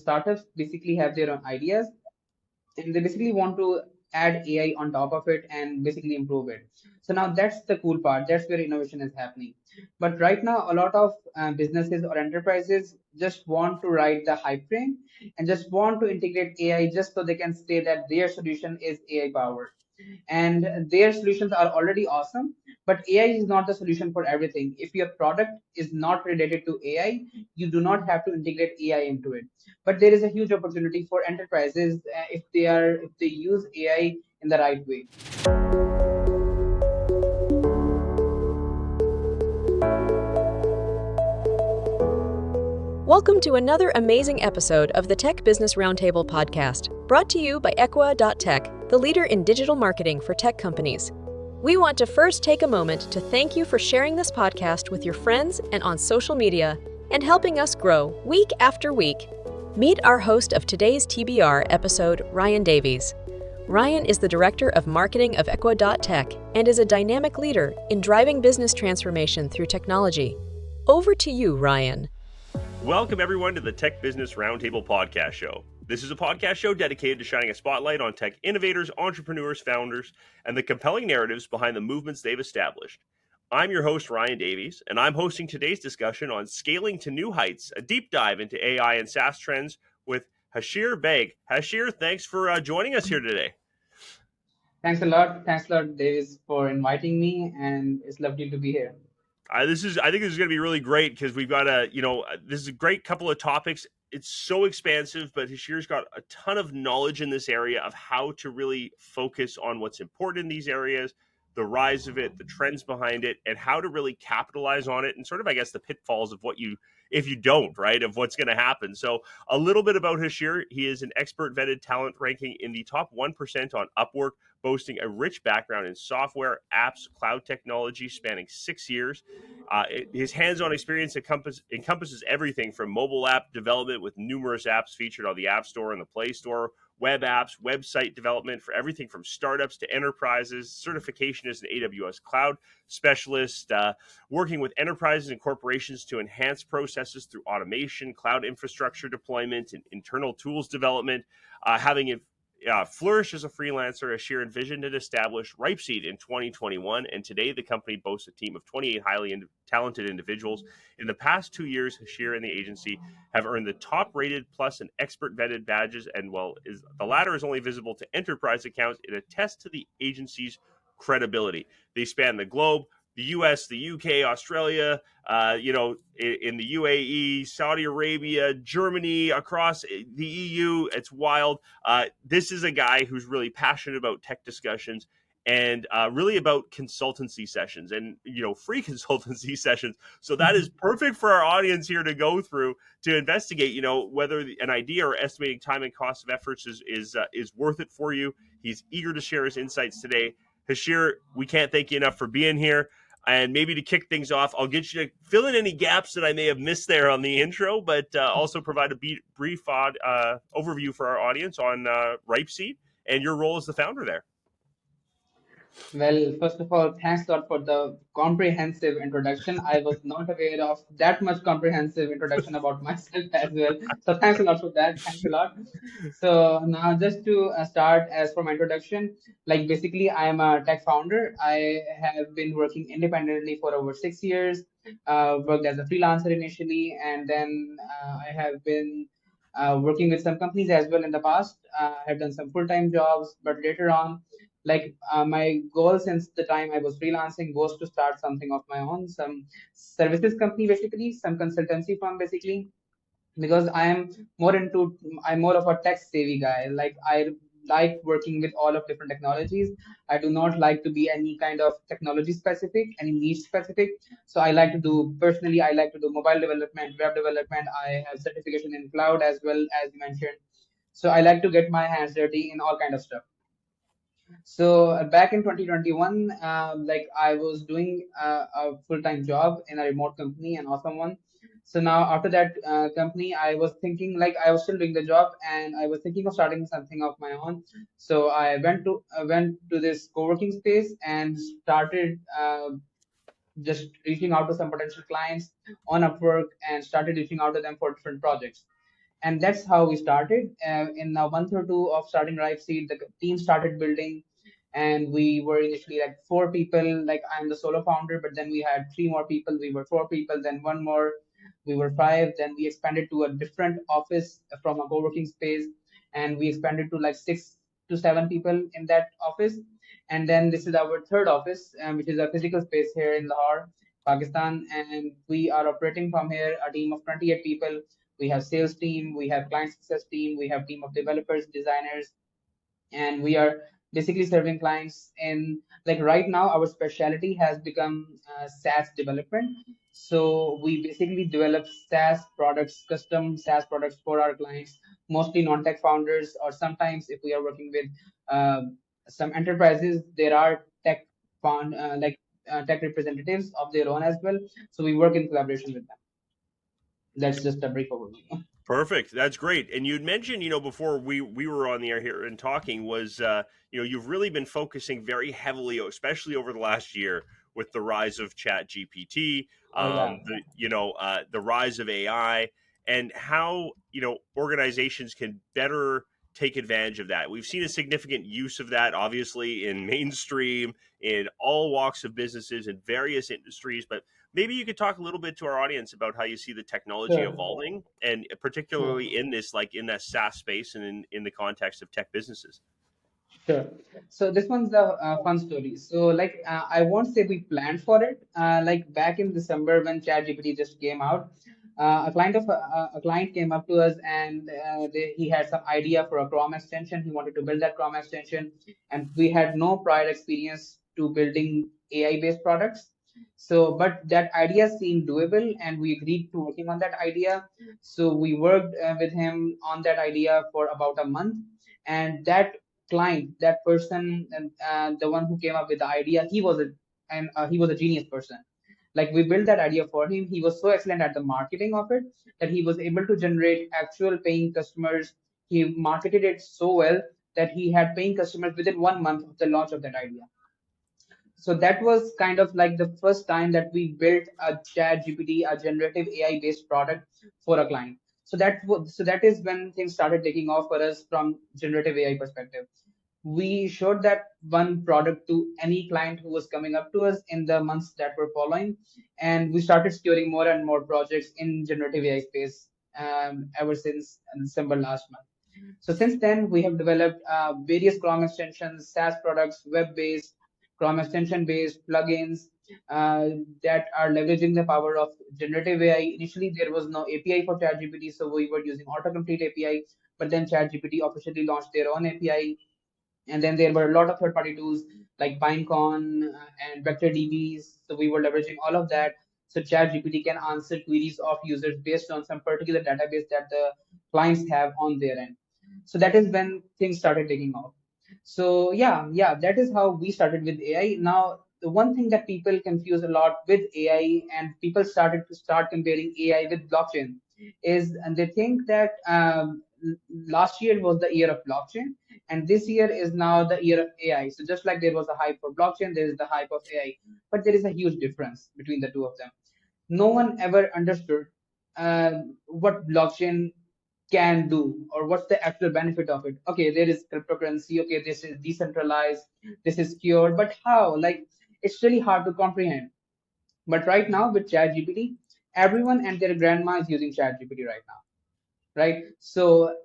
startups basically have their own ideas and they basically want to add AI on top of it and basically improve it. So now that's the cool part. That's where innovation is happening. But right now, a lot of businesses or enterprises just want to ride the hype train and just want to integrate AI just so they can say that their solution is AI powered. And their solutions are already awesome, but AI is not the solution for everything. If your product is not related to AI, you do not have to integrate AI into it. But there is a huge opportunity for enterprises if they use AI in the right way. Welcome to another amazing episode of the Tech Business Roundtable podcast, brought to you by Equa.tech, the leader in digital marketing for tech companies. We want to first take a moment to thank you for sharing this podcast with your friends and on social media and helping us grow week after week. Meet our host of today's TBR episode, Ryan Davies. Ryan is the Director of Marketing of Equa.tech and is a dynamic leader in driving business transformation through technology. Over to you, Ryan. Welcome, everyone, to the Tech Business Roundtable podcast show. This is a podcast show dedicated to shining a spotlight on tech innovators, entrepreneurs, founders, and the compelling narratives behind the movements they've established. I'm your host, Ryan Davies, and I'm hosting today's discussion on scaling to new heights, a deep dive into AI and SaaS trends with Hashir Beg. Hashir, thanks for joining us here today. Thanks a lot. Thanks a lot, Davis, for inviting me, and it's lovely to be here. I think this is going to be really great because we've got this is a great couple of topics. It's so expansive, but Hashir's got a ton of knowledge in this area of how to really focus on what's important in these areas, the rise of it, the trends behind it, and how to really capitalize on it, and sort of, I guess, the pitfalls of if you don't, right, of what's going to happen. So a little bit about Hashir. He is an expert vetted talent ranking in the top 1% on Upwork, boasting a rich background in software, apps, cloud technology spanning 6 years. His hands-on experience encompasses everything from mobile app development with numerous apps featured on the App Store and the Play Store, web apps, website development for everything from startups to enterprises, certification as an AWS cloud specialist, working with enterprises and corporations to enhance processes through automation, cloud infrastructure deployment, and internal tools development, having flourished as a freelancer. Hashir envisioned and established Ripeseed in 2021, and today the company boasts a team of 28 highly talented individuals. In the past 2 years, Hashir and the agency have earned the top-rated plus and expert-vetted badges, and the latter is only visible to enterprise accounts, it attests to the agency's credibility. They span the globe, the US, the UK, Australia, in the UAE, Saudi Arabia, Germany, across the EU. It's wild. This is a guy who's really passionate about tech discussions and really about consultancy sessions and, free consultancy sessions. So that is perfect for our audience here to go through to investigate, whether an idea or estimating time and cost of efforts is worth it for you. He's eager to share his insights today. Hashir, we can't thank you enough for being here. And maybe to kick things off, I'll get you to fill in any gaps that I may have missed there on the intro, but also provide a brief overview for our audience on Ripeseed and your role as the founder there. Well, first of all, thanks a lot for the comprehensive introduction. I was not aware of that much comprehensive introduction about myself as well. So thanks a lot for that. Thanks a lot. So now just to start as for my introduction, like basically I am a tech founder. I have been working independently for over 6 years, worked as a freelancer initially, and then I have been working with some companies as well in the past. I have done some full-time jobs, but later on, my goal since the time I was freelancing was to start something of my own, some services company basically, some consultancy firm basically, because I'm more of a tech savvy guy. Like I like working with all of different technologies. I do not like to be any kind of technology specific, any niche specific. So I like to do mobile development, web development. I have certification in cloud as well as you mentioned. So I like to get my hands dirty in all kind of stuff. So back in 2021, like I was doing a full-time job in a remote company, an awesome one. So now after that company, I was thinking like I was still doing the job and I was thinking of starting something of my own. So I went to this co-working space and started just reaching out to some potential clients on Upwork and started reaching out to them for different projects. And that's how we started. In a month or two of starting Ripe Seed, the team started building, and we were initially like four people. Like I'm the solo founder, but then we had three more people. We were four people, then one more. We were five. Then we expanded to a different office from a co-working space, and we expanded to like 6 to 7 people in that office. And then this is our third office, which is a physical space here in Lahore, Pakistan, and we are operating from here. A team of 28 people. We have sales team, we have client success team, we have team of developers, designers, and we are basically serving clients in, like, right now our specialty has become SaaS development. So we basically develop SaaS products, custom SaaS products for our clients, mostly non-tech founders, or sometimes if we are working with uh, some enterprises, there are tech representatives of their own as well. So we work in collaboration with them. That's just a brief overview. Perfect. That's great. And you'd mentioned, before we were on the air here and talking, was you've really been focusing very heavily, especially over the last year, with the rise of Chat GPT, Oh yeah. the rise of AI, and how organizations can better take advantage of that. We've seen a significant use of that, obviously, in mainstream, in all walks of businesses, in various industries, but maybe you could talk a little bit to our audience about how you see the technology Sure. evolving, and Sure. particularly in this, like in that SaaS space and in the context of tech businesses. Sure. So this one's the fun story. So like I won't say we planned for it. Like back in December when ChatGPT just came out, a client came up to us, and he had some idea for a Chrome extension. He wanted to build that Chrome extension, and we had no prior experience to building AI based products. So, but that idea seemed doable, and we agreed to working on that idea. So we worked with him on that idea for about a month, and that client, that person, and the one who came up with the idea, he was a genius person. Like we built that idea for him. He was so excellent at the marketing of it that he was able to generate actual paying customers. He marketed it so well that he had paying customers within 1 month of the launch of that idea. So that was kind of like the first time that we built a chat gpt, a generative AI based product for a client. So that is when things started taking off for us from generative AI perspective. We showed that one product to any client who was coming up to us in the months that were following, and we started securing more and more projects in generative AI space ever since December last month. So since then, we have developed various Chrome extensions, SaaS products, web-based, Chrome extension-based plugins that are leveraging the power of generative AI. Initially, there was no API for ChatGPT, so we were using autocomplete API. But then ChatGPT officially launched their own API, and then there were a lot of third-party tools like Pinecon and VectorDBs. So we were leveraging all of that. So ChatGPT can answer queries of users based on some particular database that the clients have on their end. So that is when things started taking off. So yeah, that is how we started with AI. Now, the one thing that people confuse a lot with AI, and people started to start comparing AI with blockchain, is, and they think that last year was the year of blockchain, and this year is now the year of AI. So just like there was a hype for blockchain, there is the hype of AI, but there is a huge difference between the two of them. No one ever understood what blockchain can do, or what's the actual benefit of it. Okay, there is cryptocurrency. Okay, this is decentralized. This is secure, but how? Like, it's really hard to comprehend. But right now with ChatGPT, everyone and their grandma is using ChatGPT right now, right? So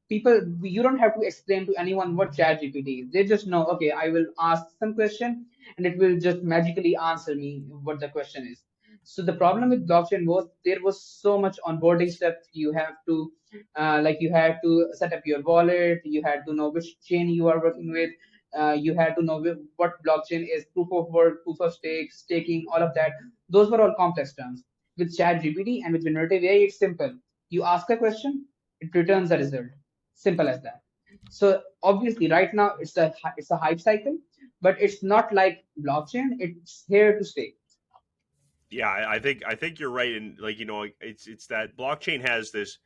people, you don't have to explain to anyone what chat gpt is. They just know, okay, I will ask some question and it will just magically answer me what the question is. So the problem with blockchain was there was so much onboarding steps. You have to like you had to set up your wallet, you had to know which chain you are working with, you had to know what blockchain is, proof of work, proof of stake, staking, all of that. Those were all complex terms. With chat gpt and with generative AI, it's simple. You ask a question, it returns a result. Simple as that. So obviously, right now it's a hype cycle, but it's not like blockchain. It's here to stay. Yeah, I think you're right, and like it's that blockchain has this,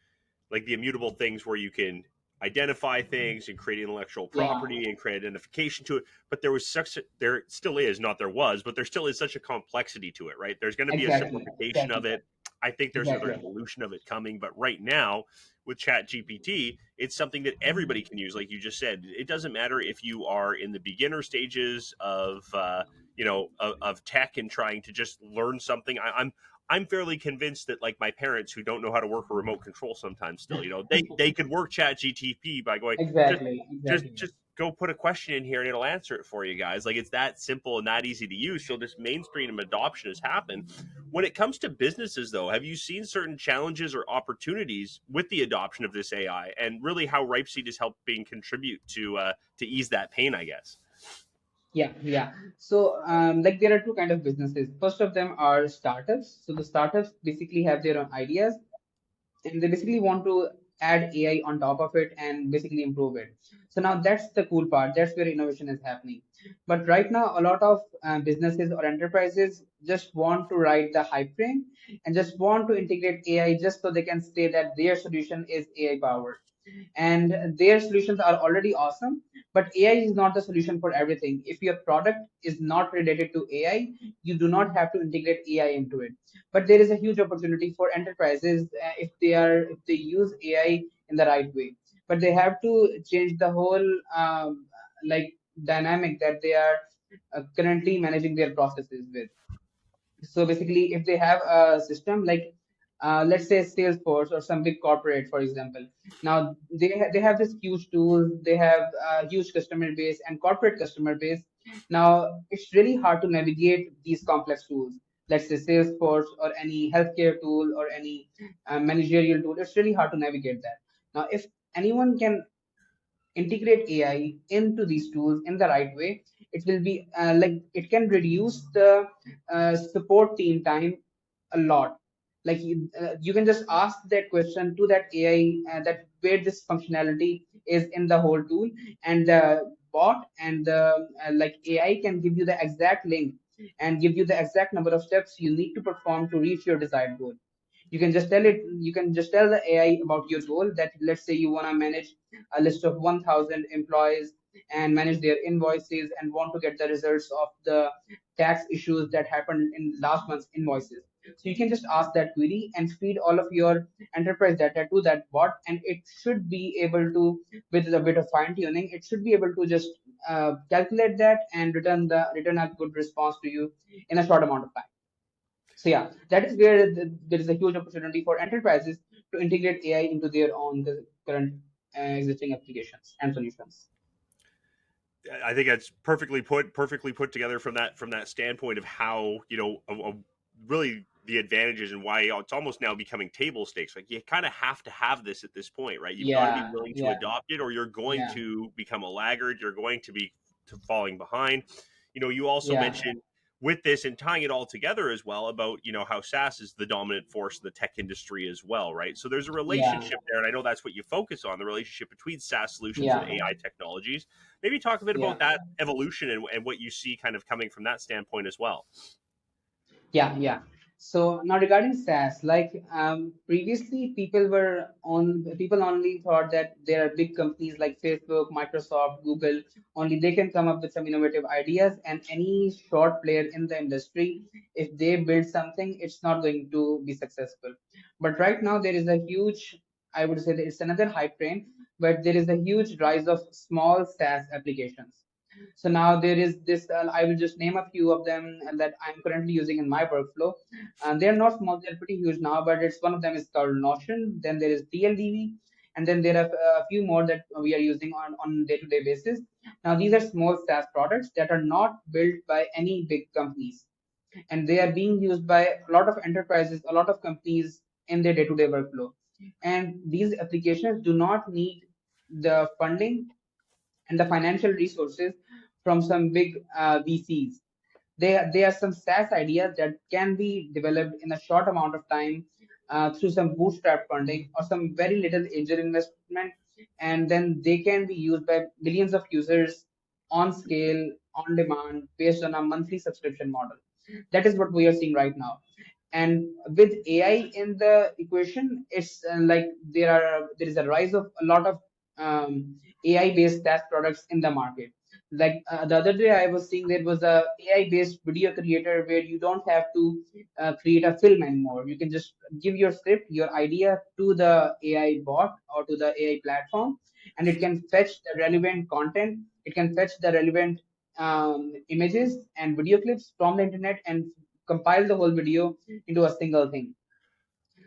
like, the immutable things where you can identify things and create intellectual Yeah, property and create identification to it. But there still is, not there was, but there still is such a complexity to it, right? There's going to be a exactly, simplification exactly of that. it. I think there's another Exactly. evolution of it coming, but right now with Chat GPT, it's something that everybody can use. Like you just said, it doesn't matter if you are in the beginner stages of of tech and trying to just learn something. I'm fairly convinced that like my parents who don't know how to work a remote control sometimes still, they could work Chat GTP by going just Exactly. just Exactly. just go put a question in here and it'll answer it for you guys. Like it's that simple and that easy to use. So this mainstream adoption has happened. When it comes to businesses though, have you seen certain challenges or opportunities with the adoption of this AI and really how Ripeseed is helping contribute to ease that pain, I guess? Yeah, yeah. So, like there are two kind of businesses. First of them are startups. So the startups basically have their own ideas, and they basically want to add AI on top of it and basically improve it. So now that's the cool part. That's where innovation is happening. But right now, a lot of businesses or enterprises just want to ride the hype train and just want to integrate AI just so they can say that their solution is AI powered. And their solutions are already awesome, but AI is not the solution for everything. If your product is not related to AI, you do not have to integrate AI into it. But there is a huge opportunity for enterprises if they use AI in the right way. But they have to change the whole like dynamic that they are currently managing their processes with. So basically, if they have a system like, let's say Salesforce or some big corporate, for example, now they have this huge tools, they have a huge customer base and corporate customer base. Now it's really hard to navigate these complex tools. Let's say Salesforce or any healthcare tool or any managerial tool. It's really hard to navigate that. Now, if anyone can integrate AI into these tools in the right way, it will be like it can reduce the support team time a lot. Like you can just ask that question to that AI that where this functionality is in the whole tool, and the bot and the like AI can give you the exact link and give you the exact number of steps you need to perform to reach your desired goal. You can just tell the AI about your goal, that let's say you want to manage a list of 1000 employees and manage their invoices and want to get the results of the tax issues that happened in last month's invoices. So you can just ask that query and feed all of your enterprise data to that bot, and it should be able to, with a bit of fine tuning, it should be able to just calculate that and return a good response to you in a short amount of time. So yeah, that is where there is a huge opportunity for enterprises to integrate AI into their own current existing applications and solutions. I think that's perfectly put together from that standpoint of how really the advantages and why it's almost now becoming table stakes. Like you kind of have to have this at this point, right? You've got to be Yeah, willing to yeah, adopt it, or you're going yeah, to become a laggard. You're going to be falling behind. You also yeah, mentioned with this and tying it all together as well about how SaaS is the dominant force in the tech industry as well, right? So there's a yeah, relationship there, and I know that's what you focus on, the relationship between SaaS solutions and yeah, AI technologies. Maybe talk a bit yeah. about that evolution and what you see kind of coming from that standpoint as well. Yeah, yeah. So now regarding SaaS, like previously, people only thought that there are big companies like Facebook, Microsoft, Google. Only they can come up with some innovative ideas, and any short player in the industry, if they build something, it's not going to be successful. But right now, there is a huge, I would say that it's another hype train, but there is a huge rise of small SaaS applications. So now there is this, I will just name a few of them that I'm currently using in my workflow. And they're not small, they're pretty huge now, but it's one of them is called Notion. Then there is TLDV. And then there are a few more that we are using on day-to-day basis. Now, these are small SaaS products that are not built by any big companies. And they are being used by a lot of enterprises, a lot of companies in their day-to-day workflow. And these applications do not need the funding and the financial resources from some big VCs. There are some SaaS ideas that can be developed in a short amount of time through some bootstrap funding or some very little angel investment, and then they can be used by millions of users on scale, on demand, based on a monthly subscription model. That is what we are seeing right now. And with AI in the equation, it's like there is a rise of a lot of AI based SaaS products in the market. Like the other day I was seeing there was a AI based video creator where you don't have to create a film anymore. You can just give your script, your idea to the AI bot or to the AI platform, and it can fetch the relevant content. It can fetch the relevant images and video clips from the internet and compile the whole video into a single thing.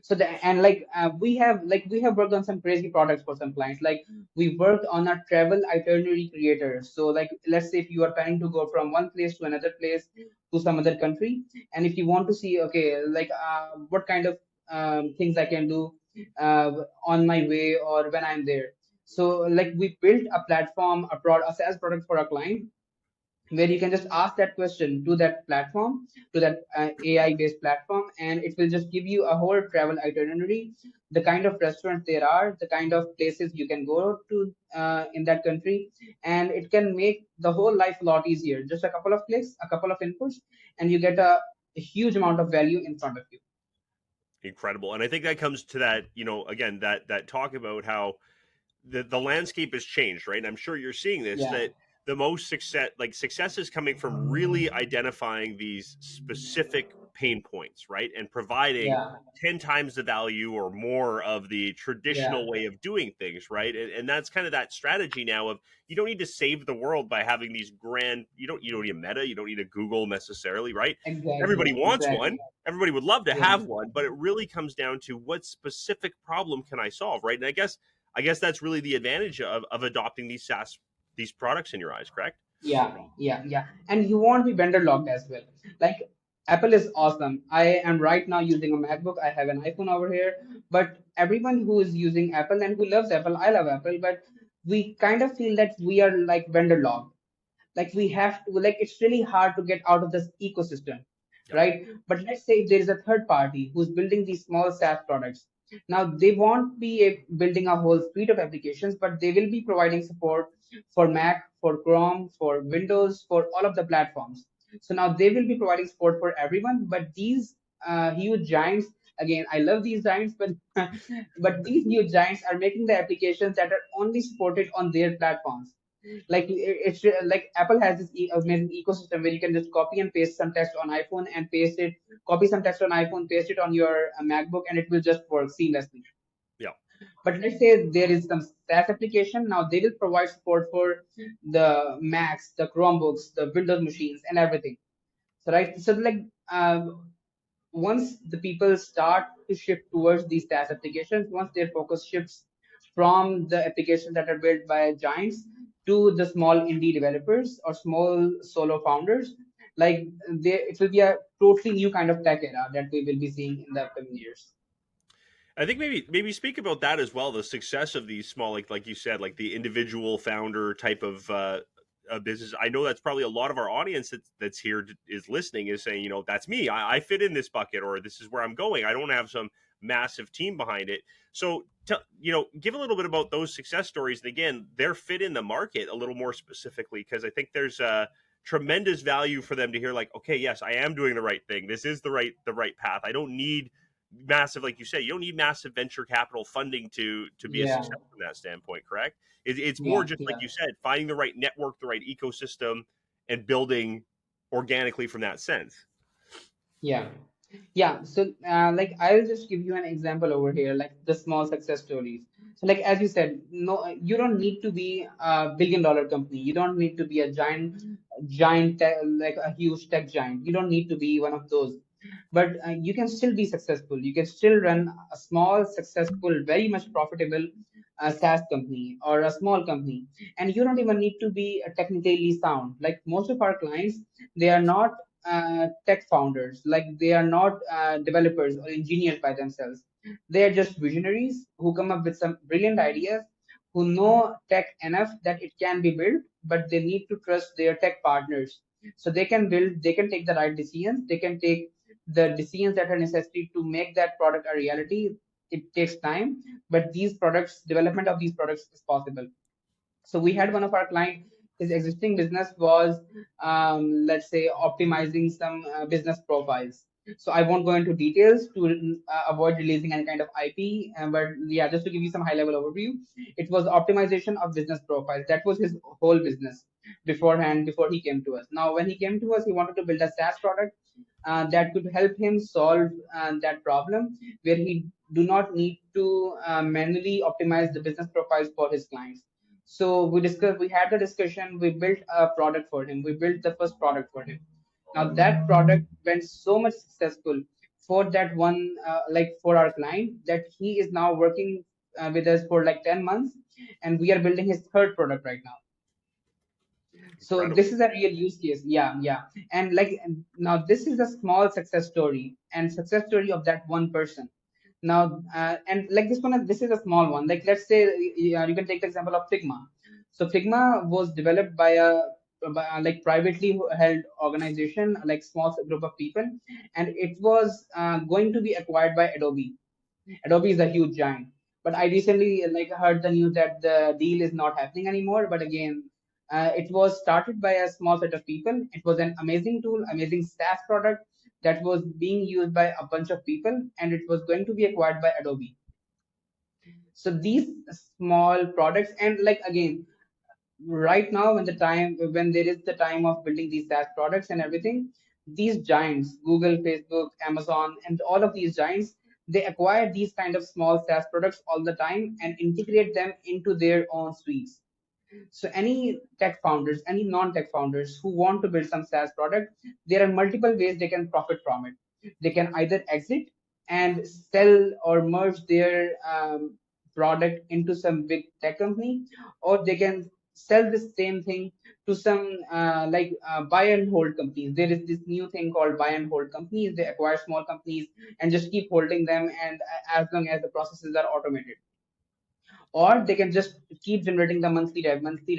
So the, and like we have worked on some crazy products for some clients. Like we worked on a travel itinerary creator. So like let's say if you are planning to go from one place to another place to some other country, and if you want to see, okay, like what kind of things I can do on my way or when I'm there. So like we built a platform, a SaaS product for a client where you can just ask that question to that platform, to that AI based platform, and it will just give you a whole travel itinerary, the kind of restaurants there are, the kind of places you can go to in that country, and it can make the whole life a lot easier. Just a couple of clicks, a couple of inputs, and you get a huge amount of value in front of you. Incredible. And I think that comes to that, again, that talk about how the landscape has changed, right? And I'm sure you're seeing this, Yeah, that the most success is coming from really identifying these specific pain points, right? And providing yeah, 10 times the value or more of the yeah, traditional way of doing things, right? And that's kind of that strategy now of you don't need to save the world by having these grand, you don't need a Meta, you don't need a Google necessarily, right? Everybody exactly, wants one. exactly. Everybody would love to Yeah. have one, but it really comes down to what specific problem can I solve, right? And I guess that's really the advantage of adopting these SaaS these products in your eyes, correct? Yeah, yeah, yeah. And you won't be vendor locked as well. Like Apple is awesome. I am right now using a MacBook. I have an iPhone over here. But everyone who is using Apple and who loves Apple, I love Apple, but we kind of feel that we are like vendor locked. Like we have to, like it's really hard to get out of this ecosystem, Yep. right? But let's say if there is a third party who's building these small SaaS products. Now they won't be building a whole suite of applications, but they will be providing support for Mac, for Chrome, for Windows, for all of the platforms. So now they will be providing support for everyone. But these huge giants, again, I love these giants, but but these huge giants are making the applications that are only supported on their platforms. Like it's like Apple has this amazing ecosystem where you can just copy and paste some text on iPhone and paste it, copy some text on iPhone, paste it on your MacBook, and it will just work seamlessly. Yeah. But let's say there is some SaaS application. Now they will provide support for the Macs, the Chromebooks, the Windows machines, and everything. So right, so like once the people start to shift towards these SaaS applications, once their focus shifts from the applications that are built by giants to the small indie developers or small solo founders, like it will be a totally new kind of tech era that we will be seeing in the upcoming years. I think maybe speak about that as well. The success of these small, like you said, like the individual founder type of business. I know that's probably a lot of our audience that's here is listening is saying, that's me. I fit in this bucket, or this is where I'm going. I don't have some massive team behind it. So, give a little bit about those success stories, and again, their fit in the market a little more specifically, because I think there's a tremendous value for them to hear. Like, okay, yes, I am doing the right thing. This is the right path. I don't need massive, like you say, you don't need massive venture capital funding to be a Yeah, success from that standpoint, correct? It's more yeah, just like yeah. you said, finding the right network, the right ecosystem, and building organically from that sense. Yeah. Yeah. So, like, I'll just give you an example over here, like the small success stories. So, like, as you said, no, you don't need to be a billion-dollar company. You don't need to be a giant, like a huge tech giant. You don't need to be one of those. But you can still be successful. You can still run a small, successful, very much profitable SaaS company or a small company. And you don't even need to be technically sound. Like most of our clients, they are not tech founders. Like they are not developers or engineers by themselves. They are just visionaries who come up with some brilliant ideas, who know tech enough that it can be built, but they need to trust their tech partners. So they can build, they can take the right decisions, they can take the decisions that are necessary to make that product a reality. It takes time, but these products, development of these products is possible. So we had one of our client, his existing business was, let's say, optimizing some business profiles. So I won't go into details to avoid releasing any kind of IP, but yeah, just to give you some high level overview, it was optimization of business profiles. That was his whole business. beforehand before he came to us. Now, when he came to us, he wanted to build a SaaS product that could help him solve that problem where he do not need to manually optimize the business profiles for his clients. So we had the discussion, we built a product for him, we built the first product for him. Now that product went so much successful for that one, like for our client, that he is now working with us for like 10 months, and we are building his third product right now. So Incredible. this is a real use case. Yeah, yeah. And like now this is a small success story and success story of that one person. Now and like this is a small one. Like let's say you can take the example of Figma. So Figma was developed by like privately held organization, like small group of people, and it was going to be acquired by Adobe. Adobe is a huge giant. But I recently like heard the news that the deal is not happening anymore. But again, it was started by a small set of people. It was an amazing tool, amazing SaaS product that was being used by a bunch of people, and it was going to be acquired by Adobe. So these small products, and like again, right now when there is the time of building these SaaS products and everything, these giants, Google, Facebook, Amazon, and all of these giants, they acquire these kind of small SaaS products all the time and integrate them into their own suites. So any tech founders, any non-tech founders who want to build some SaaS product, there are multiple ways they can profit from it. They can either exit and sell or merge their product into some big tech company, or they can sell the same thing to some buy and hold companies. There is this new thing called buy and hold companies. They acquire small companies and just keep holding them, and as long as the processes are automated, or they can just keep generating the monthly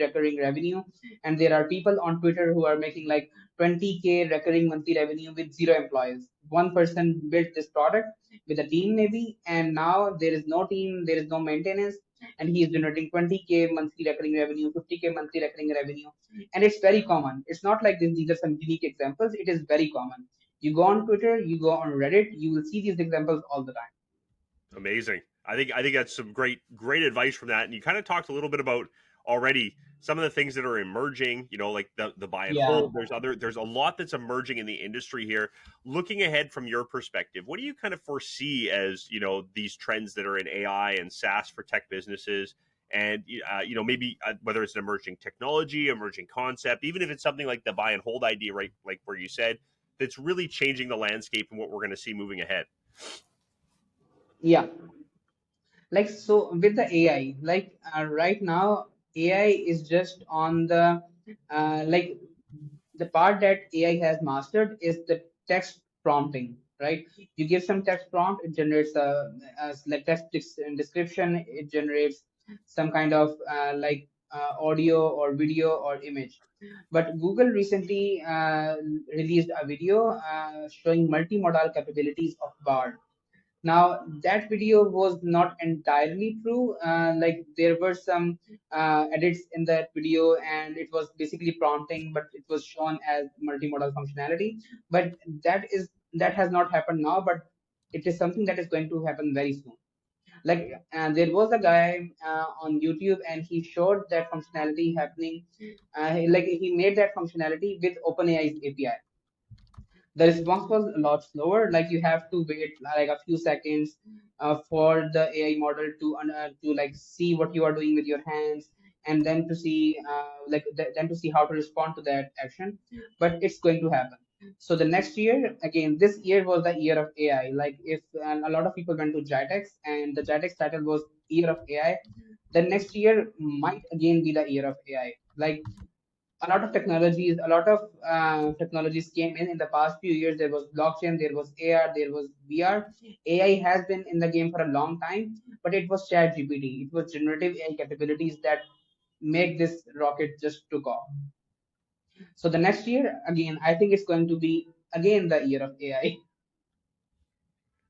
recurring revenue. And there are people on Twitter who are making like 20K recurring monthly revenue with zero employees. One person built this product with a team maybe, and now there is no team, there is no maintenance, and he is generating 20K monthly recurring revenue, 50K monthly recurring revenue. And it's very common. It's not like these are some unique examples. It is very common. You go on Twitter, you go on Reddit, you will see these examples all the time. Amazing. I think that's some great advice from that. And you kind of talked a little bit about already some of the things that are emerging, like the buy and Yeah. hold. There's a lot that's emerging in the industry here. Looking ahead from your perspective, what do you kind of foresee as, these trends that are in AI and SaaS for tech businesses? And maybe whether it's an emerging technology, emerging concept, even if it's something like the buy and hold idea, right? Like where you said, that's really changing the landscape and what we're going to see moving ahead. Yeah, like so with the AI, like right now AI is just on the like the part that AI has mastered is the text prompting, right? You give some text prompt, it generates a like description, it generates some kind of audio or video or image. But Google recently released a video showing multimodal capabilities of Bard. Now that video was not entirely true. Like there were some edits in that video, and it was basically prompting, but it was shown as multimodal functionality. But that has not happened now, but it is something that is going to happen very soon. Like there was a guy on YouTube, and he showed that functionality happening. Like he made that functionality with OpenAI's API. The response was a lot slower. Like you have to wait like a few seconds for the AI model to like see what you are doing with your hands, and then to see then to see how to respond to that action. But it's going to happen. So the next year, again, this year was the year of AI. Like if and a lot of people went to JITEX, and the JITEX title was Year of AI, the next year might again be the year of AI. Like a lot of technologies came in the past few years. There was blockchain, there was AR, there was VR. AI has been in the game for a long time, but it was chat GPT, it was generative AI capabilities that make this rocket just took off. So the next year, again, I think it's going to be again the year of AI.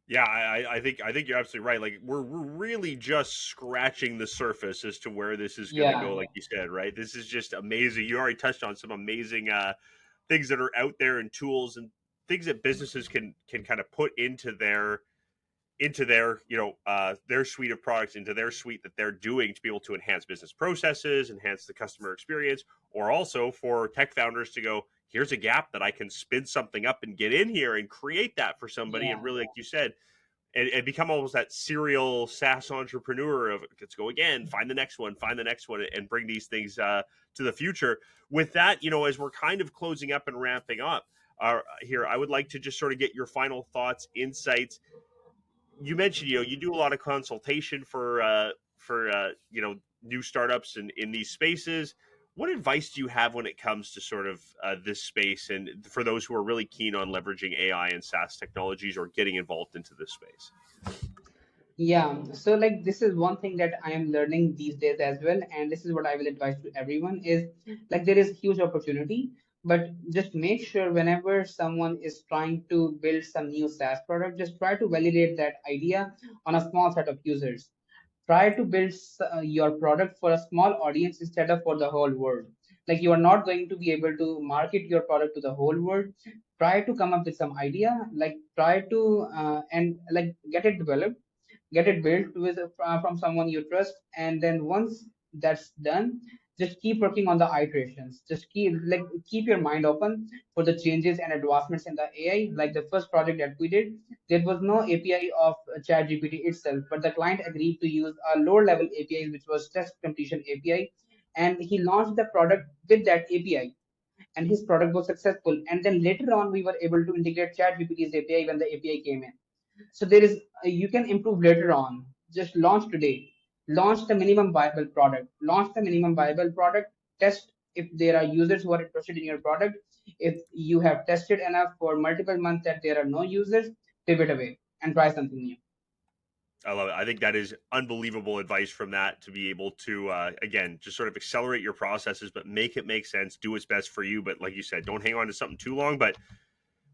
Yeah, I think you're absolutely right. Like we're really just scratching the surface as to where this is going to go. Yeah. Like you said, right? This is just amazing. You already touched on some amazing things that are out there and tools and things that businesses can kind of put into their into their their suite of products, into their suite that they're doing to be able to enhance business processes, enhance the customer experience, or also for tech founders to go, here's a gap that I can spin something up and get in here and create that for somebody, and Yeah. really, like you said, and become almost that serial SaaS entrepreneur of let's go again, find the next one, and bring these things to the future. With that, as we're kind of closing up and ramping up here, I would like to just sort of get your final thoughts, insights. You mentioned, you do a lot of consultation for new startups in these spaces. What advice do you have when it comes to sort of this space, and for those who are really keen on leveraging AI and SaaS technologies or getting involved into this space? Yeah, so like this is one thing that I am learning these days as well, and this is what I will advise to everyone is like there is huge opportunity, but just make sure whenever someone is trying to build some new SaaS product, just try to validate that idea on a small set of users. Try to build your product for a small audience instead of for the whole world. Like you are not going to be able to market your product to the whole world. Try to come up with some idea, like try to and like get it developed, get it built with from someone you trust, and then once that's done, just keep working on the iterations. Just keep your mind open for the changes and advancements in the AI. Like the first project that we did, there was no API of ChatGPT itself, but the client agreed to use a lower level API, which was test completion API, and he launched the product with that API, and his product was successful. And then later on, we were able to integrate ChatGPT's API when the API came in. So there is you can improve later on. Just launch today. Launch the minimum viable product. Launch the minimum viable product. Test if there are users who are interested in your product. If you have tested enough for multiple months that there are no users, pivot away and try something new. I love it. I think that is unbelievable advice from that, to be able to, again, just sort of accelerate your processes, but make it make sense, do what's best for you. But like you said, don't hang on to something too long. But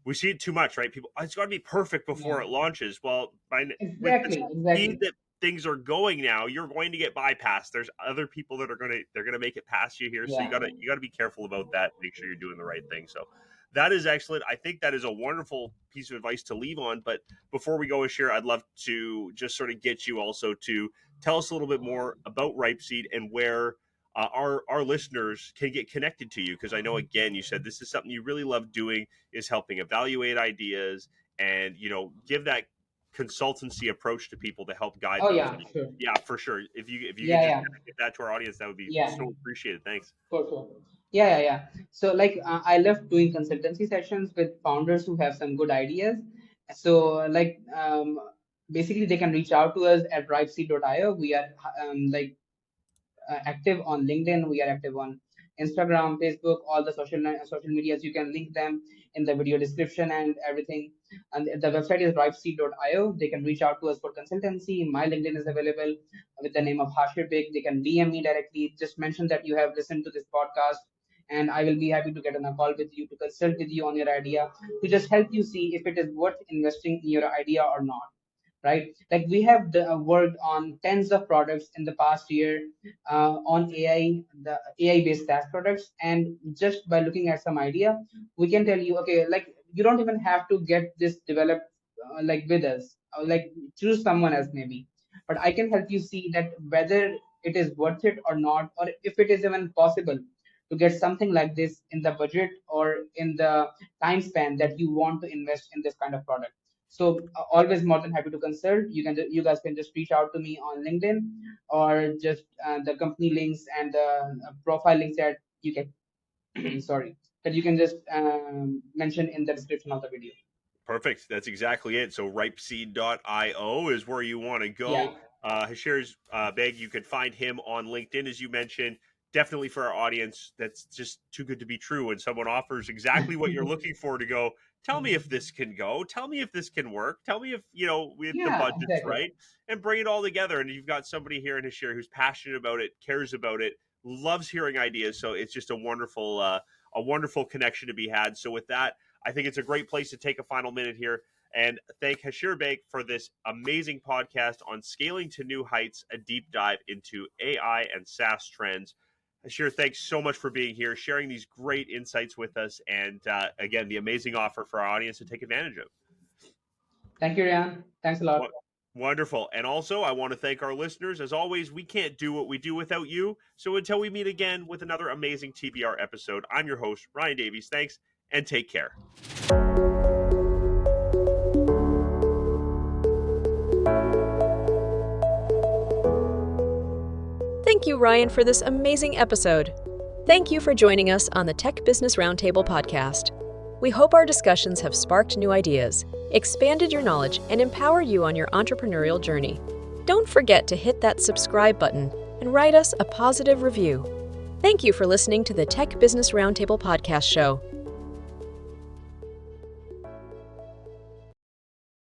we see it too much, right? People, "Oh, it's got to be perfect Yeah, before it launches." Well, with the exactly, speed exactly. that things are going now, you're going to get bypassed. There's other people that are they're gonna make it past you here. So Yeah. you gotta be careful about that. Make sure you're doing the right thing. So that is excellent. I think that is a wonderful piece of advice to leave on. But before we go, Ashir, I'd love to just sort of get you also to tell us a little bit more about Ripeseed and where our listeners can get connected to you, because I know, again, you said this is something you really love doing, is helping evaluate ideas and give that consultancy approach to people to help guide Oh them. yeah, So sure. yeah, for sure, if you could Yeah, just yeah, give that to our audience, that would be yeah. so appreciated. Thanks. For sure. Yeah, yeah, yeah. So, like, I love doing consultancy sessions with founders who have some good ideas. So, basically, they can reach out to us at ripeseed.io. We are active on LinkedIn. We are active on Instagram, Facebook, all the social medias. You can link them in the video description and everything. And the website is ripeseed.io. They can reach out to us for consultancy. My LinkedIn is available with the name of Hashir Beg. They can DM me directly. Just mention that you have listened to this podcast, and I will be happy to get on a call with you to consult with you on your idea, to just help you see if it is worth investing in your idea or not, right? Like we have worked on tens of products in the past year on AI, the AI based SaaS products. And just by looking at some idea, we can tell you, okay, like you don't even have to get this developed like with us, like choose someone else maybe. But I can help you see that whether it is worth it or not, or if it is even possible to get something like this in the budget or in the time span that you want to invest in this kind of product. So always more than happy to consult. You guys can just reach out to me on LinkedIn, or just the company links and the profile links that you can sorry, that you can just mention in the description of the video. Perfect. That's exactly it. So ripeseed.io is where you want to go. Yeah. Hashir's Beg, you can find him on LinkedIn, as you mentioned. Definitely for our audience, that's just too good to be true. When someone offers exactly what you're looking for, to go, tell me if this can go, tell me if this can work, tell me if if the Yeah, budget's exactly. right, and bring it all together. And you've got somebody here in Hashir who's passionate about it, cares about it, loves hearing ideas. So it's just a wonderful connection to be had. So with that, I think it's a great place to take a final minute here and thank Hashir Beg for this amazing podcast on scaling to new heights, a deep dive into AI and SaaS trends. Hashir, thanks so much for being here, sharing these great insights with us, and again, the amazing offer for our audience to take advantage of. Thank you, Ryan. Thanks a lot. Wonderful. And also, I want to thank our listeners. As always, we can't do what we do without you. So until we meet again with another amazing TBR episode, I'm your host, Ryan Davies. Thanks and take care. Thank you, Ryan, for this amazing episode. Thank you for joining us on the Tech Business Roundtable podcast. We hope our discussions have sparked new ideas, expanded your knowledge, and empowered you on your entrepreneurial journey. Don't forget to hit that subscribe button and write us a positive review. Thank you for listening to the Tech Business Roundtable podcast show.